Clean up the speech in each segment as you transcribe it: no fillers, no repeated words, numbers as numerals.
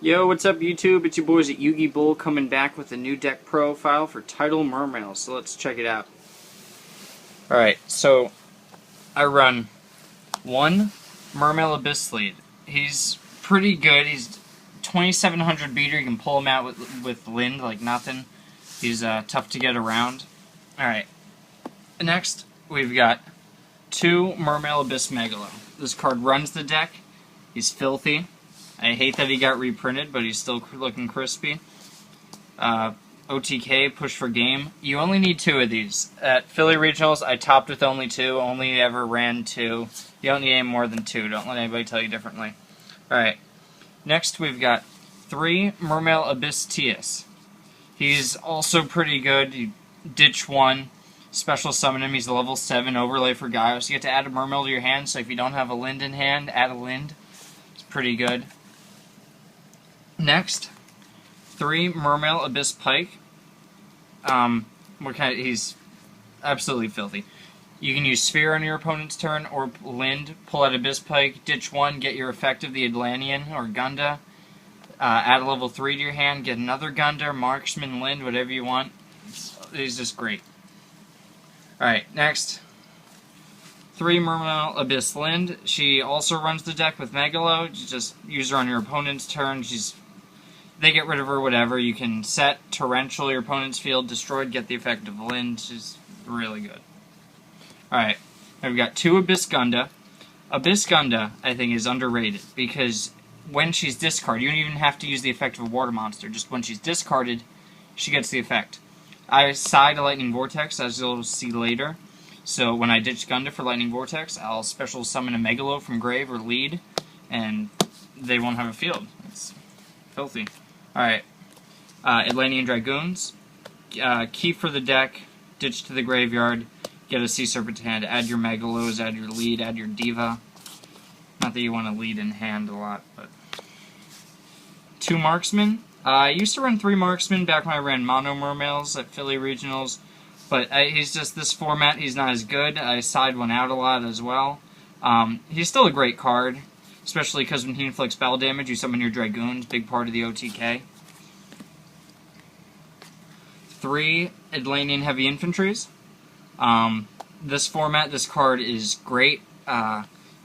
Yo, what's up YouTube? It's your boys at Yugibull coming back with a new deck profile for Tidal Mermail, so let's check it out. Alright, so I run one Mermail Abyss lead. He's pretty good. He's 2700 beater. You can pull him out with Lind like nothing. He's tough to get around. Alright, next we've got two Mermail Abyss Megalo. This card runs the deck. He's filthy. I hate that he got reprinted, but he's still looking crispy. OTK, push for game. You only need two of these. At Philly Regionals, I topped with only two. Only ever ran two. You don't need any more than two. Don't let anybody tell you differently. Alright. Next, we've got three Mermail Abyss TS. He's also pretty good. You ditch one. Special summon him. He's a level 7 overlay for Gaios. You get to add a Mermail to your hand, so if you don't have a Lind in hand, add a Lind. It's pretty good. Next, three Mermail Abyss Pike. He's absolutely filthy. You can use Sphere on your opponent's turn, or Lind, pull out Abyss Pike, ditch one, get your effect of the Atlantean or Gunda, add a level 3 to your hand, get another Gunda, Marksman, Lind, whatever you want. He's just great. Alright, next, three Mermail Abyss Lind. She also runs the deck with Megalo. You just use her on your opponent's turn. They get rid of her, whatever. You can set Torrential your opponent's field, destroyed, get the effect of Lind. She's really good. Alright, now we've got two Abyss Gunda. Abyss Gunda, I think, is underrated, because when she's discarded, you don't even have to use the effect of a water monster. Just when she's discarded, she gets the effect. I side a Lightning Vortex, as you'll see later. So when I ditch Gunda for Lightning Vortex, I'll special summon a Megalo from Grave or Lead, and they won't have a field. It's filthy. Alright, Atlantean Dragoons. Key for the deck, ditch to the graveyard, get a Sea Serpent to hand, add your Megalos, add your Lead, add your Diva. Not that you want to lead in hand a lot, but... Two Marksmen. I used to run three Marksmen back when I ran Mono Mermails at Philly Regionals, but he's just, this format, he's not as good. I side one out a lot as well. He's still a great card, especially because when he inflicts spell damage, you summon your Dragoons, big part of the OTK. Three Atlantean Heavy Infantries. This format, this card is great.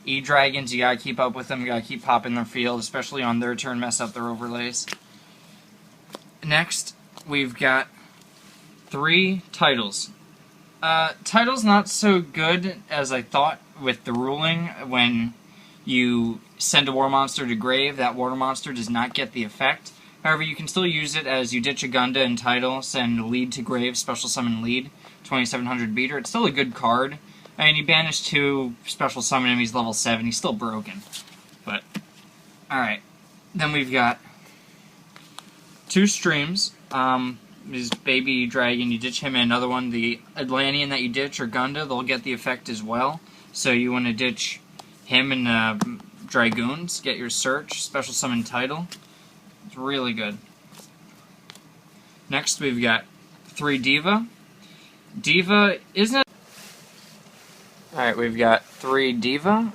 E-Dragons, you gotta keep up with them, you gotta keep popping their field, especially on their turn, mess up their overlays. Next, we've got three Tidals. Tidal's not so good as I thought with the ruling. When you send a War Monster to Grave, that Water Monster does not get the effect. However, you can still use it as you ditch a Gunda in Tidal, send Lead to Grave, special summon Lead, 2700 beater. It's still a good card. I mean, you banish two, special summon him, he's level 7, he's still broken. But, alright. Then we've got two Streams. His baby dragon, you ditch him and another one. The Atlantean that you ditch, or Gunda, they'll get the effect as well. So you want to ditch him and Dragoons, get your search, special summon Tidal. It's really good. Next we've got three Diva. Diva isn't... Alright, we've got three Diva.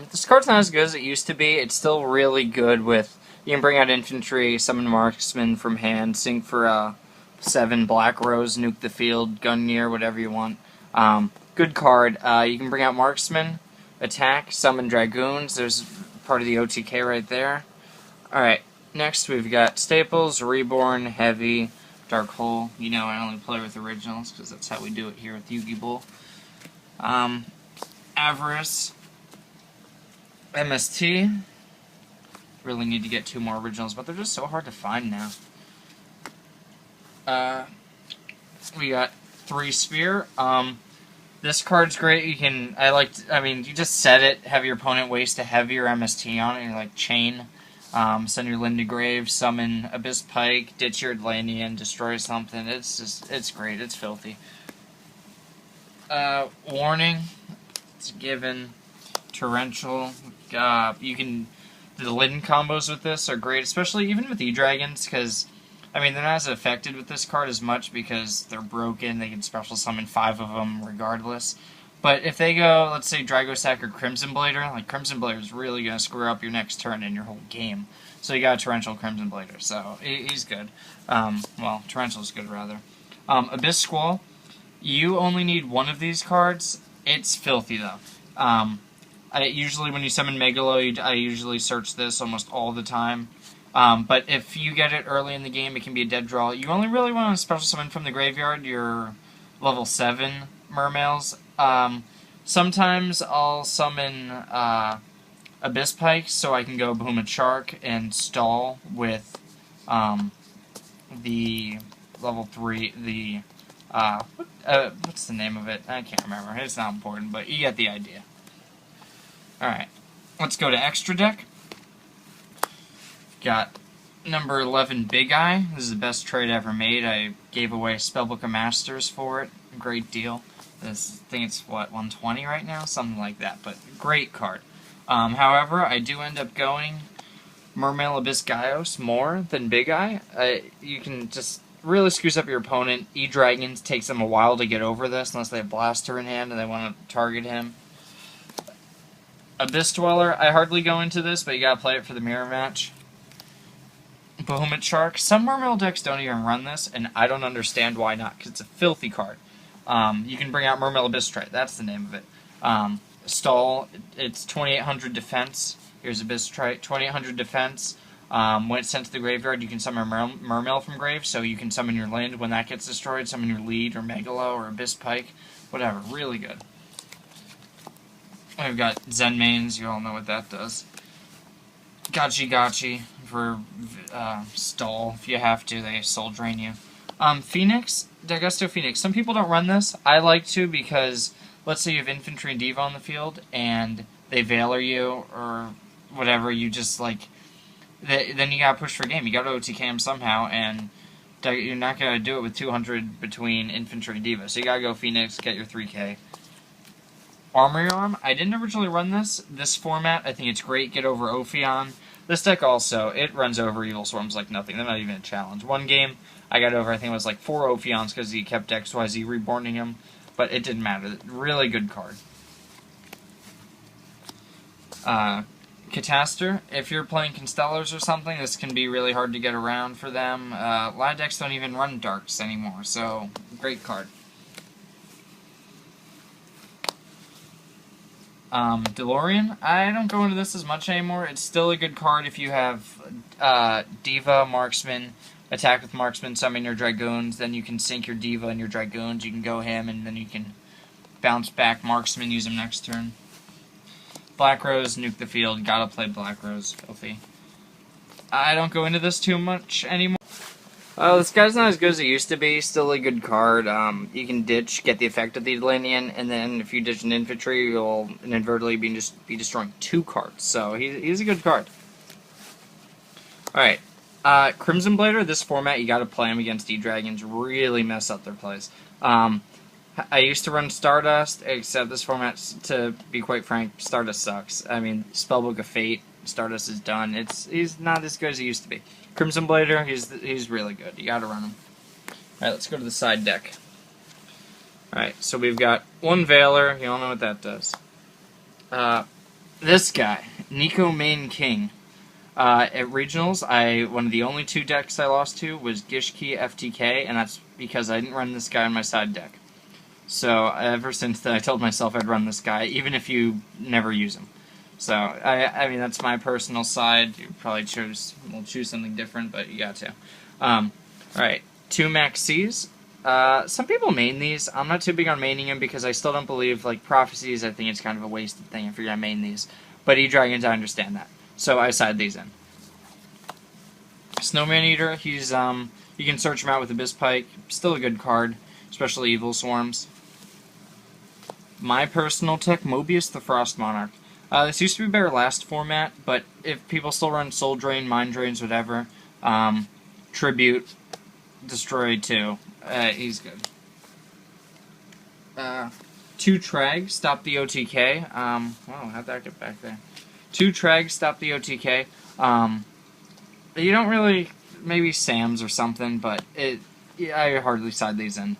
This card's not as good as it used to be. It's still really good with... You can bring out Infantry, summon Marksman from hand, sink for 7 Black Rose, nuke the field, Gungnir, whatever you want. Good card. You can bring out Marksman, attack, summon Dragoons. There's part of the OTK right there. Alright, next we've got Staples, Reborn, Heavy, Dark Hole. You know I only play with originals, because that's how we do it here with Yugibull. Avarice, MST. Really need to get two more originals, but they're just so hard to find now. We got three Sphere. This card's great. You can, you just set it, have your opponent waste a Heavy or MST on it, and like chain, send your Lind to Grave, summon Abyss Pike, ditch your Atlantean, destroy something. It's great. It's filthy. Warning, it's a given. Torrential. You can... The Lind combos with this are great, especially even with E-Dragons, because, I mean, they're not as affected with this card as much because they're broken. They can special summon 5 of them regardless. But if they go, let's say, Dragosack or Crimson Blader, like, Crimson Blader is really going to screw up your next turn and your whole game. So you got a Torrential Crimson Blader, so he's good. Well, Torrential's good, rather. Abyss Squall, you only need one of these cards. It's filthy, though. Usually when you summon Megalo, I usually search this almost all the time. But if you get it early in the game, it can be a dead draw. You only really want to special summon from the graveyard your level 7 Mermails. Sometimes I'll summon Abyss Pike so I can go Behemoth Shark and stall with the level 3, the what's the name of it? I can't remember. It's not important, but you get the idea. Alright, let's go to Extra Deck. Got number 11 Big Eye. This is the best trade I ever made. I gave away Spellbook of Masters for it. Great deal. I think it's, what, 120 right now? Something like that, but great card. However, I do end up going Mermail Abyss Gaios more than Big Eye. You can just really screws up your opponent. E-Dragons takes them a while to get over this, unless they have Blaster in hand and they want to target him. Abyss Dweller, I hardly go into this, but you gotta play it for the mirror match. Behemoth Shark. Some Mermail decks don't even run this, and I don't understand why not, because it's a filthy card. You can bring out Mermail Abyss Trite, that's the name of it. Stall, it's 2800 defense. Here's Abyss Trite, 2800 defense. When it's sent to the graveyard, you can summon Mermail from grave, so you can summon your land when that gets destroyed, summon your lead, or Megalo, or Abyss Pike, whatever, really good. I've got Zen Mains, you all know what that does. Gachi for stall, if you have to, they soul drain you. Phoenix, Dagusto Phoenix. Some people don't run this. I like to because, let's say you have Infantry and Diva on the field, and they Veiler you, or whatever, you just, like, then you gotta push for game. You gotta OTK him somehow, and you're not gonna do it with 200 between Infantry and Diva. So you gotta go Phoenix, get your 3k. Armory Arm, I didn't originally run this format. I think it's great. Get over Ophion. This deck also, it runs over Evil Swarms like nothing. They're not even a challenge. One game, I got over, I think it was like 4 Ophions because he kept XYZ reborning him, but it didn't matter. Really good card. Catastor, if you're playing Constellars or something, this can be really hard to get around for them. A lot of decks don't even run Darks anymore, so great card. DeLorean, I don't go into this as much anymore. It's still a good card if you have Diva, Marksman, attack with Marksman, summon your Dragoons, then you can sink your Diva and your Dragoons, you can go him, and then you can bounce back Marksman, use him next turn. Black Rose, nuke the field, gotta play Black Rose, filthy. I don't go into this too much anymore. This guy's not as good as he used to be. Still a good card. You can ditch, get the effect of the Atlantean, and then if you ditch an infantry, you'll inadvertently be destroying 2 cards. So he's a good card. Alright. Crimson Blader, this format, you gotta play him against E-Dragons. Really mess up their plays. I used to run Stardust, except this format, to be quite frank, Stardust sucks. I mean, Spellbook of Fate, Stardust is done. He's not as good as he used to be. Crimson Blader, he's really good. You gotta run him. Alright, let's go to the side deck. Alright, so we've got 1 Veiler. You all know what that does. This guy, Nico Main King. At Regionals, one of the only 2 decks I lost to was Gishki FTK, and that's because I didn't run this guy on my side deck. So, ever since then, I told myself I'd run this guy, even if you never use him. So, I mean, that's my personal side. You probably will choose something different, but you got to. Alright, 2 Max C's. Some people main these. I'm not too big on maining them because I still don't believe, like, Prophecies, I think it's kind of a wasted thing if you're going to main these. But E-Dragons, I understand that. So, I side these in. Snowman Eater, he's, you can search him out with Abyss Pike. Still a good card, especially Evil Swarms. My personal tech, Mobius the Frost Monarch. This used to be better last format, but if people still run Soul Drain, Mind Drains, whatever, Tribute, Destroy 2, he's good. 2 Trag, stop the OTK. Wow, how'd that get back there? 2 Trag, stop the OTK. You don't really, maybe Sam's or something, but I hardly side these in.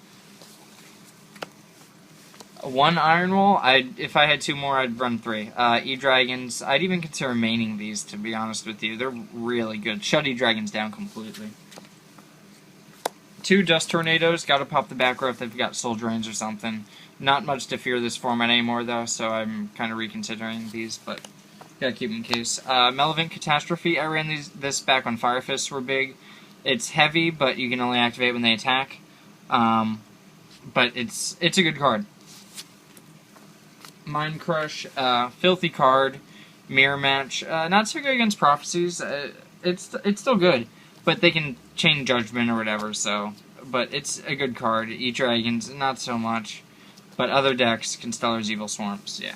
1 Iron Wall. If I had 2 more, I'd run 3. E-Dragons, I'd even consider maining these, to be honest with you. They're really good. Shut E-Dragons down completely. 2 Dust Tornadoes, gotta pop the back row if they've got Soul Drains or something. Not much to fear this format anymore, though, so I'm kind of reconsidering these, but gotta keep them in case. Malevolent Catastrophe, I ran this back when Fire Fists were big. It's heavy, but you can only activate when they attack. But it's a good card. Mind Crush, filthy card. Mirror Match, not so good against Prophecies. It's still good, but they can chain Judgment or whatever. So, but it's a good card. E-Dragons, not so much, but other decks, Constellar's Evil Swarms, yeah.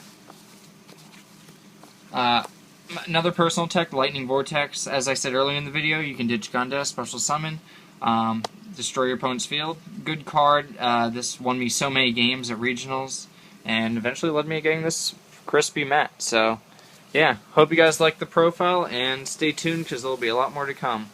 Another personal tech, Lightning Vortex. As I said earlier in the video, you can ditch Gunda, special summon, destroy your opponent's field. Good card. This won me so many games at regionals, and eventually led me to getting this crispy mat. So, yeah, hope you guys like the profile, and stay tuned because there'll be a lot more to come.